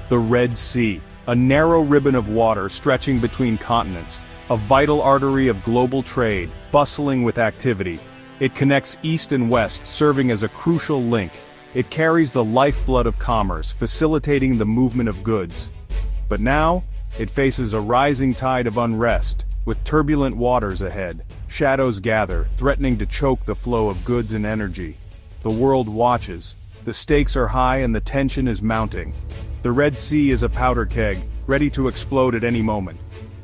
The Red Sea, a narrow ribbon of water stretching between continents, a vital artery of global trade, bustling with activity. It connects east and west, serving as a crucial link. It carries the lifeblood of commerce, facilitating the movement of goods. But now, it faces a rising tide of unrest, with turbulent waters ahead. Shadows gather, threatening to choke the flow of goods and energy. The world watches. The stakes are high and the tension is mounting. The Red Sea is a powder keg, ready to explode at any moment.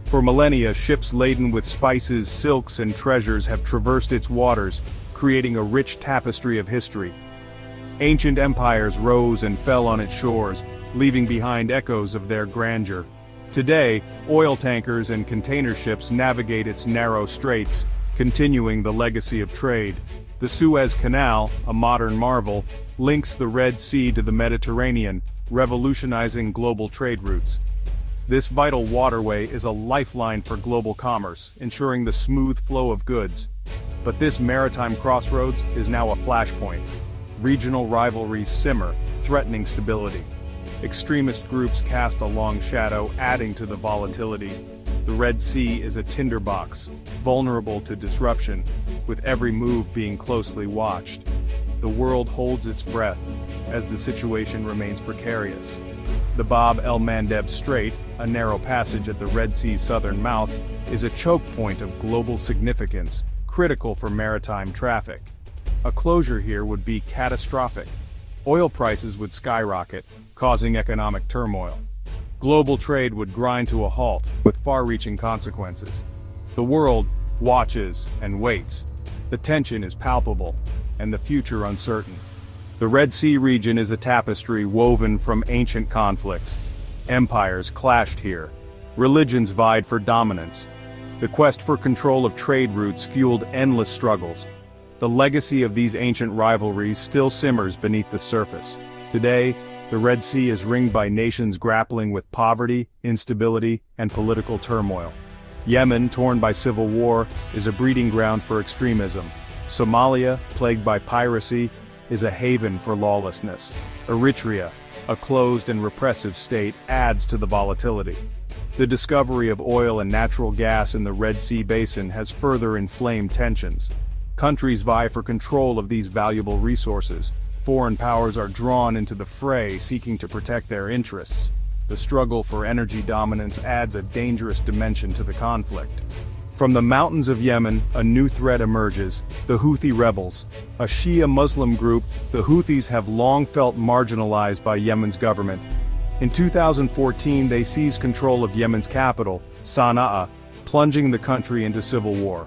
For millennia, ships laden with spices, silks, and treasures have traversed its waters, creating a rich tapestry of history. Ancient empires rose and fell on its shores, leaving behind echoes of their grandeur. Today, oil tankers and container ships navigate its narrow straits, continuing the legacy of trade. The Suez Canal, a modern marvel, links the Red Sea to the Mediterranean, revolutionizing global trade routes. This vital waterway is a lifeline for global commerce, ensuring the smooth flow of goods. But this maritime crossroads is now a flashpoint. Regional rivalries simmer, threatening stability. Extremist groups cast a long shadow, adding to the volatility. The Red Sea is a tinderbox, vulnerable to disruption, with every move being closely watched. The world holds its breath, as the situation remains precarious. The Bab el-Mandeb Strait, a narrow passage at the Red Sea's southern mouth, is a choke point of global significance, critical for maritime traffic. A closure here would be catastrophic. Oil prices would skyrocket, causing economic turmoil. Global trade would grind to a halt, with far-reaching consequences. The world watches and waits. The tension is palpable, and the future uncertain. The Red Sea region is a tapestry woven from ancient conflicts. Empires clashed here. Religions vied for dominance. The quest for control of trade routes fueled endless struggles. The legacy of these ancient rivalries still simmers beneath the surface. Today, the Red Sea is ringed by nations grappling with poverty, instability, and political turmoil. Yemen, torn by civil war, is a breeding ground for extremism. Somalia, plagued by piracy, is a haven for lawlessness. Eritrea, a closed and repressive state, adds to the volatility. The discovery of oil and natural gas in the Red Sea basin has further inflamed tensions. Countries vie for control of these valuable resources. Foreign powers are drawn into the fray, seeking to protect their interests. The struggle for energy dominance adds a dangerous dimension to the conflict. From the mountains of Yemen, a new threat emerges: the Houthi rebels. A Shia Muslim group, the Houthis have long felt marginalized by Yemen's government. In 2014, they seized control of Yemen's capital, Sana'a, plunging the country into civil war.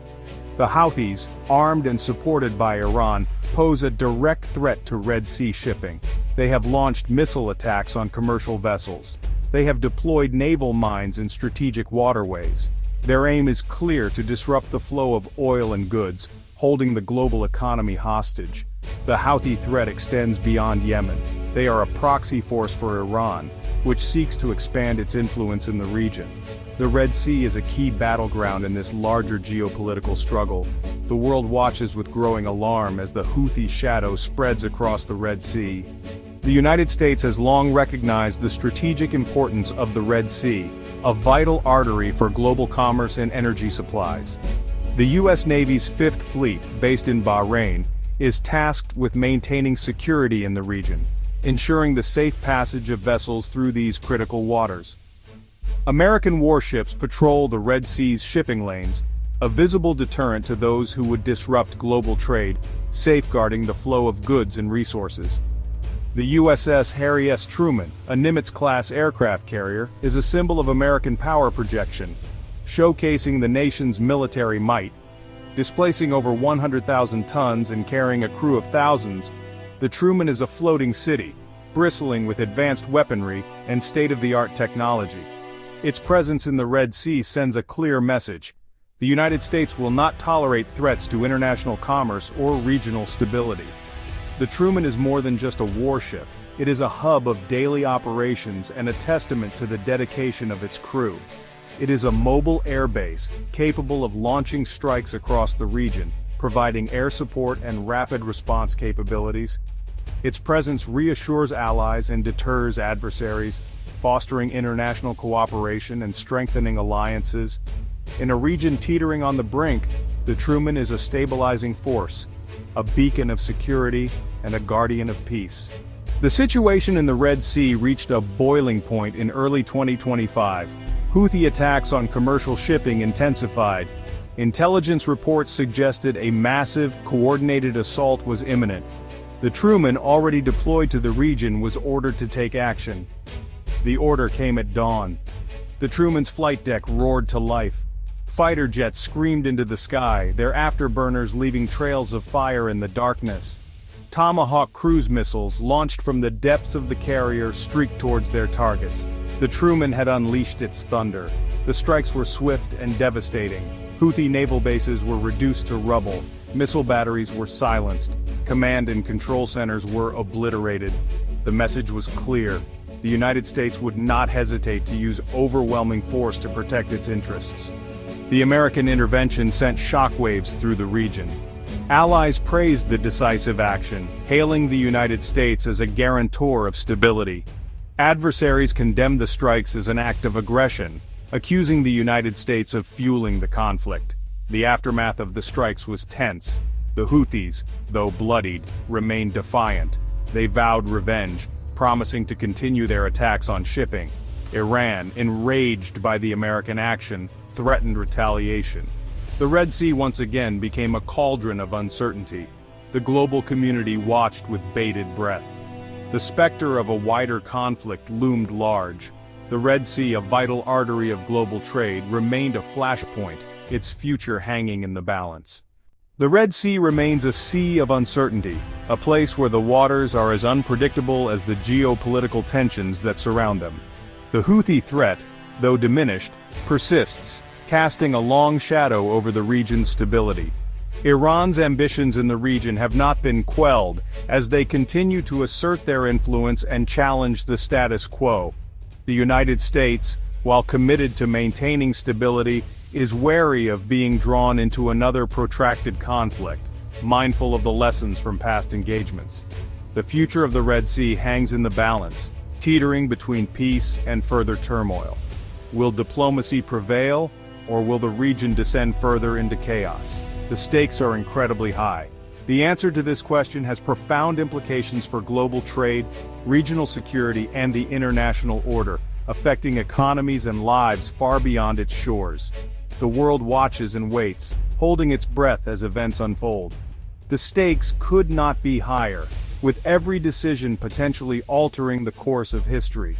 The Houthis, armed and supported by Iran, pose a direct threat to Red Sea shipping. They have launched missile attacks on commercial vessels. They have deployed naval mines in strategic waterways. Their aim is clear: to disrupt the flow of oil and goods, holding the global economy hostage. The Houthi threat extends beyond Yemen. They are a proxy force for Iran, which seeks to expand its influence in the region. The Red Sea is a key battleground in this larger geopolitical struggle. The world watches with growing alarm as the Houthi shadow spreads across the Red Sea. The United States has long recognized the strategic importance of the Red Sea, a vital artery for global commerce and energy supplies. The U.S. Navy's Fifth Fleet, based in Bahrain, is tasked with maintaining security in the region, ensuring the safe passage of vessels through these critical waters. American warships patrol the Red Sea's shipping lanes, a visible deterrent to those who would disrupt global trade, safeguarding the flow of goods and resources. The USS Harry S. Truman, a Nimitz-class aircraft carrier, is a symbol of American power projection, showcasing the nation's military might. Displacing over 100,000 tons and carrying a crew of thousands, the Truman is a floating city, bristling with advanced weaponry and state-of-the-art technology. Its presence in the Red Sea sends a clear message: the United States will not tolerate threats to international commerce or regional stability. The Truman is more than just a warship. It is a hub of daily operations and a testament to the dedication of its crew. It is a mobile airbase, capable of launching strikes across the region, providing air support and rapid response capabilities. Its presence reassures allies and deters adversaries, fostering international cooperation and strengthening alliances. In a region teetering on the brink, the Truman is a stabilizing force, a beacon of security and a guardian of peace. The situation in the Red Sea reached a boiling point in early 2025. Houthi attacks on commercial shipping intensified. Intelligence reports suggested a massive, coordinated assault was imminent. The Truman, already deployed to the region, was ordered to take action. The order came at dawn. The Truman's flight deck roared to life. Fighter jets screamed into the sky, their afterburners leaving trails of fire in the darkness. Tomahawk cruise missiles, launched from the depths of the carrier, streaked towards their targets. The Truman had unleashed its thunder. The strikes were swift and devastating. Houthi naval bases were reduced to rubble. Missile batteries were silenced. Command and control centers were obliterated. The message was clear. The United States would not hesitate to use overwhelming force to protect its interests. The American intervention sent shockwaves through the region. Allies praised the decisive action, hailing the United States as a guarantor of stability. Adversaries condemned the strikes as an act of aggression, accusing the United States of fueling the conflict. The aftermath of the strikes was tense. The Houthis, though bloodied, remained defiant. They vowed revenge, promising to continue their attacks on shipping. Iran, enraged by the American action, threatened retaliation. The Red Sea once again became a cauldron of uncertainty. The global community watched with bated breath. The specter of a wider conflict loomed large. The Red Sea, a vital artery of global trade, remained a flashpoint, its future hanging in the balance. The Red Sea remains a sea of uncertainty, a place where the waters are as unpredictable as the geopolitical tensions that surround them. The Houthi threat, though diminished, persists, casting a long shadow over the region's stability. Iran's ambitions in the region have not been quelled, as they continue to assert their influence and challenge the status quo. The United States, while committed to maintaining stability, is wary of being drawn into another protracted conflict, mindful of the lessons from past engagements. The future of the Red Sea hangs in the balance, teetering between peace and further turmoil. Will diplomacy prevail, or will the region descend further into chaos? The stakes are incredibly high. The answer to this question has profound implications for global trade, regional security, and the international order, affecting economies and lives far beyond its shores. The world watches and waits, holding its breath as events unfold. The stakes could not be higher, with every decision potentially altering the course of history.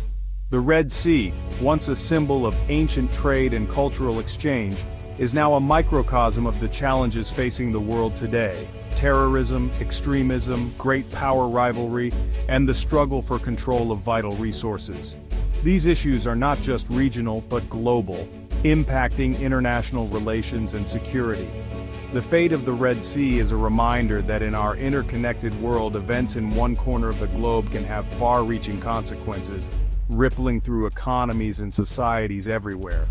The Red Sea, once a symbol of ancient trade and cultural exchange, is now a microcosm of the challenges facing the world today: terrorism, extremism, great power rivalry, and the struggle for control of vital resources. These issues are not just regional but global, impacting international relations and security. The fate of the Red Sea is a reminder that in our interconnected world, events in one corner of the globe can have far-reaching consequences, rippling through economies and societies everywhere.